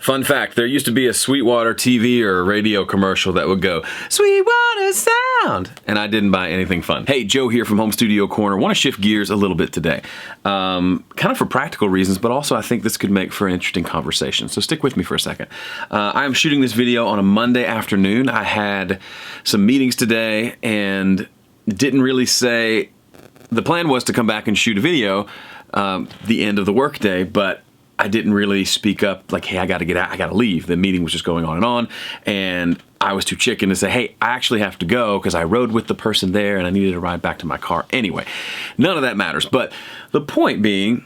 Fun fact, there used to be a Sweetwater TV or radio commercial that would go, Sweetwater Sound, and I didn't buy anything fun. Hey, Joe here from Home Studio Corner. Want to shift gears a little bit today. Kind of for practical reasons, but also I think this could make for an interesting conversation. So stick with me for a second. I'm shooting this video on a Monday afternoon. I had some meetings today and didn't really say, the plan was to come back and shoot a video the end of the workday, but I didn't really speak up like, hey, I got to get out, I got to leave. The meeting was just going on, and I was too chicken to say, hey, I actually have to go because I rode with the person there and I needed to ride back to my car. Anyway, none of that matters. But the point being,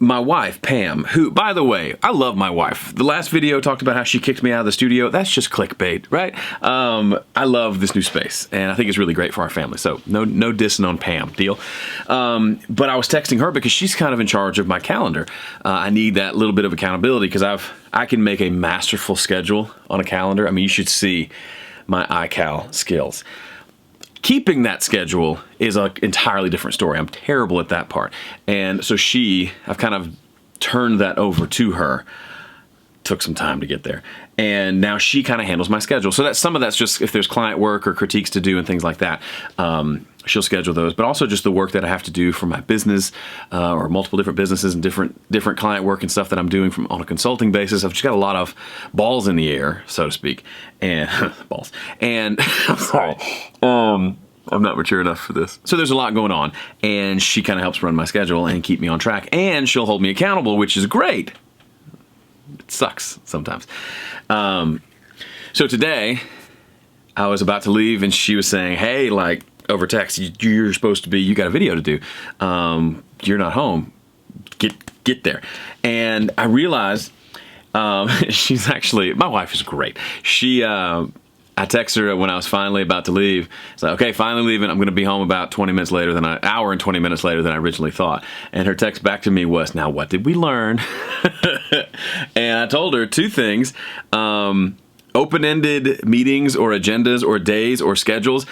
my wife, Pam, who, by the way, I love my wife. The last video talked about how she kicked me out of the studio. That's just clickbait, right? I love this new space, and I think it's really great for our family. So no dissing on Pam, deal. But I was texting her because she's kind of in charge of my calendar. I need that little bit of accountability because I can make a masterful schedule on a calendar. I mean, you should see my iCal skills. Keeping that schedule is an entirely different story. I'm terrible at that part. And so I've kind of turned that over to her. Took some time to get there. And now she kind of handles my schedule. So some of that's just if there's client work or critiques to do and things like that. She'll schedule those, but also just the work that I have to do for my business or multiple different businesses and different client work and stuff that I'm doing on a consulting basis. I've just got a lot of balls in the air, so to speak, and balls. And I'm sorry, I'm not mature enough for this. So there's a lot going on, and she kind of helps run my schedule and keep me on track, and she'll hold me accountable, which is great. It sucks sometimes. So today I was about to leave, and she was saying, hey, like, over text, you got a video to do. You're not home. Get there. And I realized she's actually, my wife is great. I texted her when I was finally about to leave. It's like, okay, finally leaving. I'm going to be home about 20 minutes later hour and 20 minutes later than I originally thought. And her text back to me was, now what did we learn? And I told her two things. Open-ended meetings or agendas or days or schedules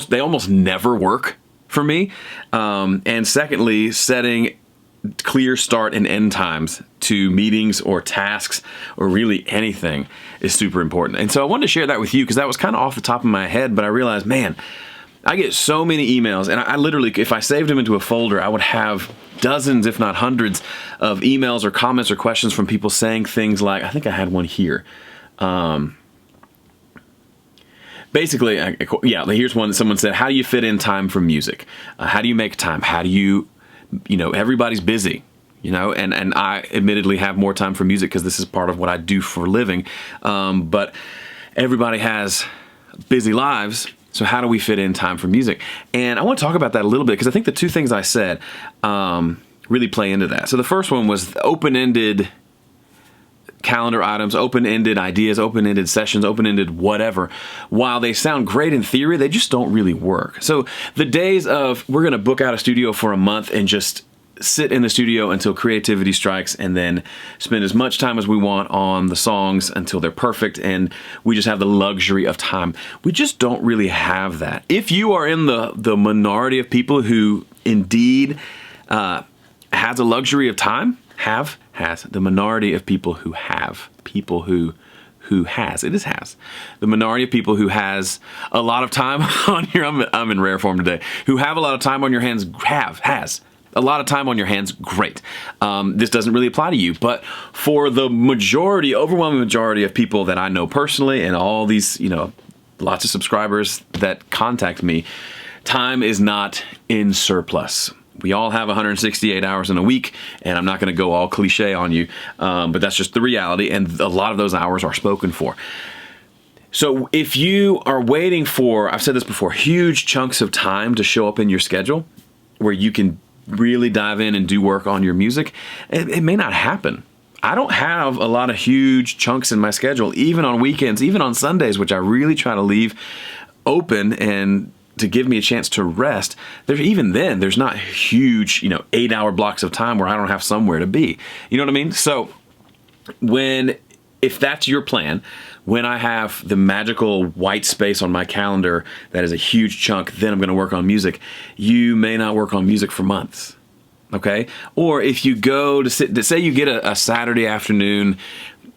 they almost never work for me. And secondly, setting clear start and end times to meetings or tasks or really anything is super important. And so I wanted to share that with you because that was kind of off the top of my head, but I realized, man, I get so many emails, and I literally, if I saved them into a folder, I would have dozens, if not hundreds, of emails or comments or questions from people saying things like, I think I had one here. Basically, here's one that someone said, how do you fit in time for music? How do you make time? How do you everybody's busy, and I admittedly have more time for music because this is part of what I do for a living. But everybody has busy lives. So how do we fit in time for music? And I want to talk about that a little bit because I think the two things I said really play into that. So the first one was open-ended calendar items, open-ended ideas, open-ended sessions, open-ended whatever. While they sound great in theory, they just don't really work. So the days of we're going to book out a studio for a month and just sit in the studio until creativity strikes and then spend as much time as we want on the songs until they're perfect and we just have the luxury of time. We just don't really have that. If you are in the minority of people who indeed has a luxury of time, has the minority of people who have the minority of people who has a lot of time on your I'm in rare form today, who have a lot of time on your hands has a lot of time on your hands, great. This doesn't really apply to you, but for the overwhelming majority of people that I know personally and all these, lots of subscribers that contact me, time is not in surplus. We all have 168 hours in a week, and I'm not going to go all cliche on you, but that's just the reality, and a lot of those hours are spoken for. So if you are waiting for, I've said this before, huge chunks of time to show up in your schedule where you can really dive in and do work on your music, it may not happen. I don't have a lot of huge chunks in my schedule, even on weekends, even on Sundays, which I really try to leave open and to give me a chance to rest. Even then, there's not huge, 8-hour blocks of time where I don't have somewhere to be. You know what I mean? So if that's your plan, when I have the magical white space on my calendar that is a huge chunk, then I'm going to work on music. You may not work on music for months. okay? Or if you go to say you get a Saturday afternoon,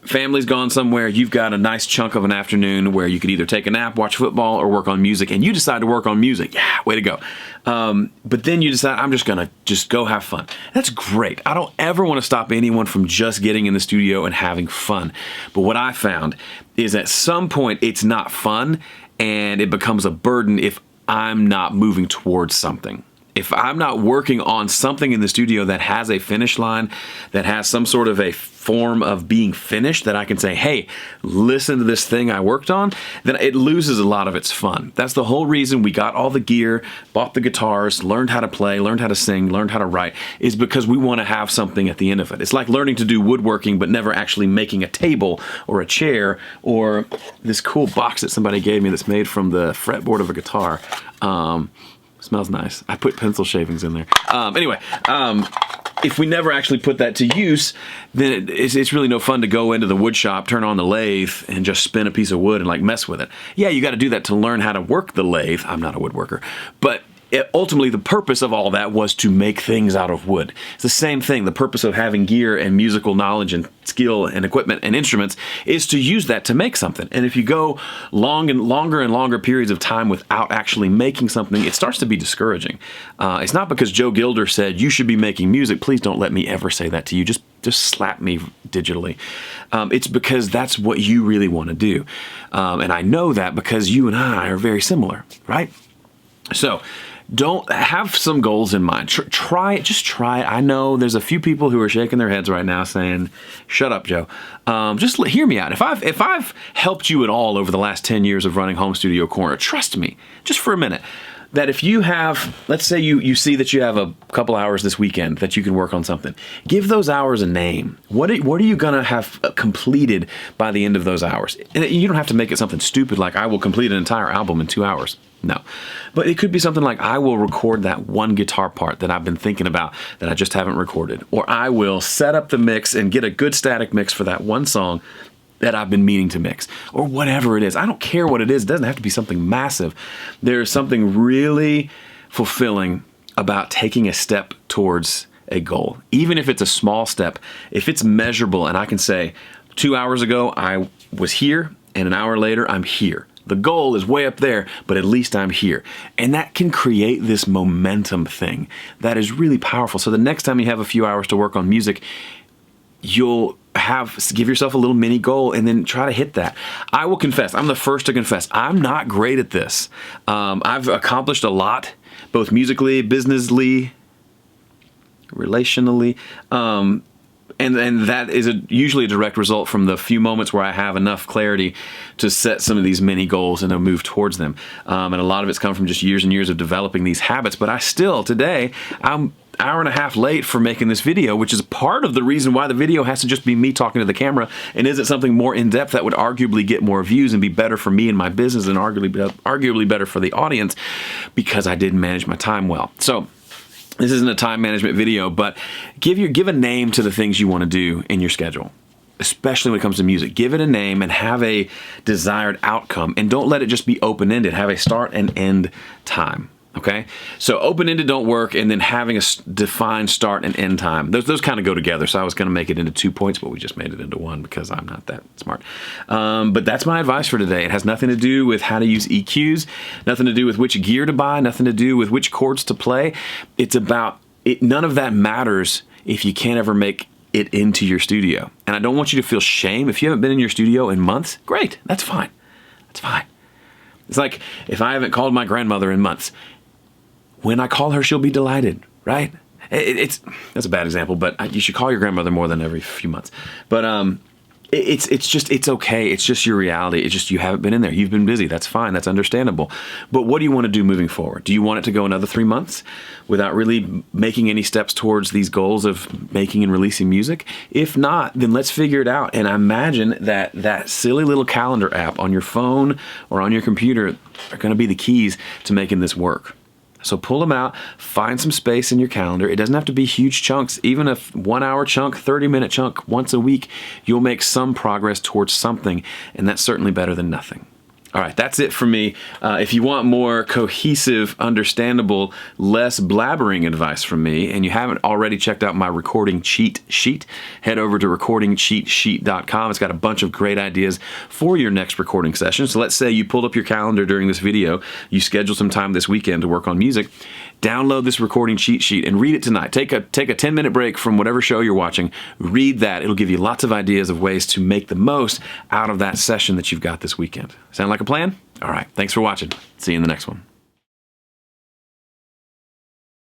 family's gone somewhere, you've got a nice chunk of an afternoon where you could either take a nap, watch football, or work on music, and you decide to work on music. Yeah, way to go. But then you decide, I'm just gonna go have fun. That's great. I don't ever want to stop anyone from just getting in the studio and having fun. But what I found is at some point it's not fun and it becomes a burden if I'm not moving towards something. If I'm not working on something in the studio that has a finish line, that has some sort of a form of being finished, that I can say, hey, listen to this thing I worked on, then it loses a lot of its fun. That's the whole reason we got all the gear, bought the guitars, learned how to play, learned how to sing, learned how to write, is because we want to have something at the end of it. It's like learning to do woodworking, but never actually making a table or a chair or this cool box that somebody gave me that's made from the fretboard of a guitar. Smells nice. I put pencil shavings in there. Anyway, if we never actually put that to use, then it's really no fun to go into the wood shop, turn on the lathe, and just spin a piece of wood and like mess with it. Yeah, you got to do that to learn how to work the lathe. I'm not a woodworker, but ultimately the purpose of all that was to make things out of wood. It's the same thing. The purpose of having gear and musical knowledge and skill and equipment and instruments is to use that to make something. And if you go longer and longer periods of time without actually making something, it starts to be discouraging. It's not because Joe Gilder said you should be making music. Please don't let me ever say that to you. Just slap me digitally. It's because that's what you really want to do. And I know that because you and I are very similar, right? So don't have some goals in mind. Try it. Just try it. I know there's a few people who are shaking their heads right now saying, shut up, Joe. Just hear me out. If I've helped you at all over the last 10 years of running Home Studio Corner, trust me, just for a minute, that if you have, let's say you see that you have a couple hours this weekend that you can work on something, give those hours a name. What are you going to have completed by the end of those hours? And you don't have to make it something stupid like I will complete an entire album in 2 hours. No. But it could be something like I will record that one guitar part that I've been thinking about that I just haven't recorded. Or I will set up the mix and get a good static mix for that one song that I've been meaning to mix. Or whatever it is. I don't care what it is. It doesn't have to be something massive. There's something really fulfilling about taking a step towards a goal. Even if it's a small step, if it's measurable and I can say 2 hours ago I was here and an hour later I'm here. The goal is way up there, but at least I'm here. And that can create this momentum thing that is really powerful. So the next time you have a few hours to work on music, you'll give yourself a little mini goal and then try to hit that. I will confess, I'm the first to confess, I'm not great at this. I've accomplished a lot, both musically, businessly, relationally, and that is usually a direct result from the few moments where I have enough clarity to set some of these mini goals and to move towards them. And a lot of it's come from just years and years of developing these habits. But I still, today, I'm an hour and a half late for making this video, which is part of the reason why the video has to just be me talking to the camera. And is it something more in-depth that would arguably get more views and be better for me and my business and arguably better for the audience because I didn't manage my time well. So this isn't a time management video, but give a name to the things you want to do in your schedule, especially when it comes to music. Give it a name and have a desired outcome, and don't let it just be open-ended. Have a start and end time. Okay, so open-ended don't work, and then having a defined start and end time. Those kind of go together. So I was going to make it into 2 points, but we just made it into one because I'm not that smart. But that's my advice for today. It has nothing to do with how to use EQs, nothing to do with which gear to buy, nothing to do with which chords to play. It's about it. None of that matters if you can't ever make it into your studio. And I don't want you to feel shame if you haven't been in your studio in months. Great, that's fine. That's fine. It's like if I haven't called my grandmother in months. When I call her, she'll be delighted, right? That's a bad example, but you should call your grandmother more than every few months. But it's okay. It's just your reality. It's just you haven't been in there. You've been busy. That's fine. That's understandable. But what do you want to do moving forward? Do you want it to go another 3 months without really making any steps towards these goals of making and releasing music? If not, then let's figure it out. And I imagine that silly little calendar app on your phone or on your computer are going to be the keys to making this work. So pull them out, find some space in your calendar. It doesn't have to be huge chunks. Even a 1 hour chunk, 30-minute chunk once a week, you'll make some progress towards something, and that's certainly better than nothing. All right, that's it for me. If you want more cohesive, understandable, less blabbering advice from me, and you haven't already checked out my recording cheat sheet, head over to recordingcheatsheet.com. It's got a bunch of great ideas for your next recording session. So let's say you pulled up your calendar during this video, you scheduled some time this weekend to work on music. Download this recording cheat sheet and read it tonight. Take a 10-minute break from whatever show you're watching. Read that. It'll give you lots of ideas of ways to make the most out of that session that you've got this weekend. Sound like a plan? All right. Thanks for watching. See you in the next one.